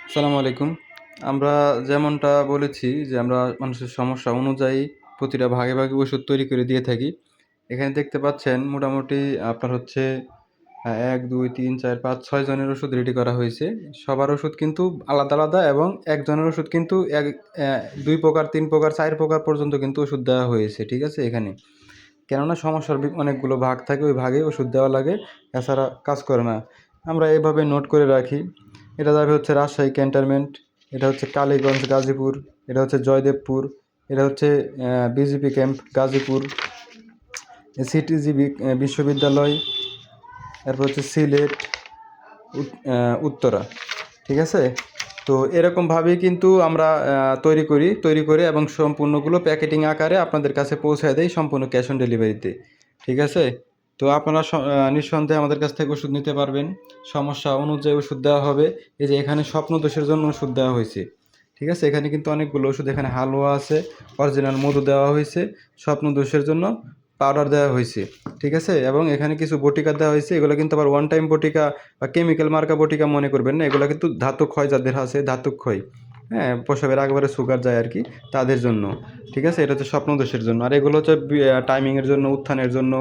আসসালামু আলাইকুম। আমরা যেমনটা বলেছি যে আমরা মানুষের সমস্যা অনুযায়ী প্রতিটা ভাগে, ভাগে ওষুধ তৈরি করে দিয়ে থাকি। এখানে দেখতে পাচ্ছেন মোটামুটি আপনার হচ্ছে ১, ২, ৩, ৪, ৫, ৬ জনের ওষুধ রেডি করা হয়েছে। সবার ওষুধ কিন্তু আলাদা, আলাদা এবং একজনের ওষুধ কিন্তু ২ প্রকার, ৩ প্রকার, ৪ প্রকার পর্যন্ত কিন্তু ওষুধ দেওয়া হয়েছে। ঠিক আছে? এখানে। কেননা সমস্যার অনেকগুলো ভাগ থাকে, ওই ভাগে ওষুধ দেওয়া লাগে। এছাড়া কাজ করে না। আমরা এভাবে নোট করে রাখি। এটা যাবে হচ্ছে রাজশাহী ক্যান্টনমেন্ট, এটা হচ্ছে কালীগঞ্জ গাজীপুর, এটা হচ্ছে জয়দেবপুর, এটা হচ্ছে বিজিপি ক্যাম্প গাজীপুর, সিটিজিবি বিশ্ববিদ্যালয়, এরপর হচ্ছে সিলেট, উত্তরা। ঠিক আছে? তো এরকমভাবেই কিন্তু আমরা তৈরি করে এবং সম্পূর্ণগুলো প্যাকেটিং আকারে আপনাদের কাছে পৌঁছায় দেই সম্পূর্ণ ক্যাশ অন ডেলিভারিতে। ঠিক আছে? তো আপনারা নিঃসন্দেহে আমাদের কাছ থেকে ওষুধ নিতে পারবেন। সমস্যা অনুযায়ী ওষুধ দেওয়া হবে। এই যে এখানে স্বপ্নদোষের জন্য ওষুধ দেওয়া হয়েছে। ঠিক আছে? এখানে কিন্তু অনেকগুলো ওষুধ, এখানে হালুয়া আছে, অরিজিনাল মধু দেওয়া হয়েছে, স্বপ্নদোষের জন্য পাউডার দেওয়া হয়েছে। ঠিক আছে? এবং এখানে কিছু বটিকা দেওয়া হয়েছে। এগুলো কিন্তু আবার ওয়ান টাইম বটিকা বা কেমিক্যাল মার্কা বটিকা মনে করবেন না। এগুলো কিন্তু ধাতু ক্ষয় যাদের আছে, ধাতু ক্ষয়, হ্যাঁ? প্রসাবের আগবারে সুগার যায় আরকি, তাদের জন্য। ঠিক আছে? এটা হচ্ছে স্বপ্নদোষের জন্য। আর এগুলো হচ্ছে টাইমিংয়ের জন্য, উত্থানের জন্য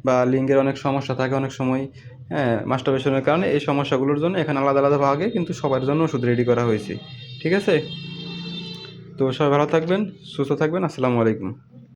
বা লিঙ্গের অনেক সমস্যা থাকে অনেক সময়, হ্যাঁ? মাস্টারবেশনের কারণে এই সমস্যাগুলোর জন্য এখানে আলাদা, আলাদা ভাগে কিন্তু সবার জন্য ওষুধ রেডি করা হয়েছে। ঠিক আছে? তো সবাই ভালো থাকবেন, সুস্থ থাকবেন। আসসালামু আলাইকুম।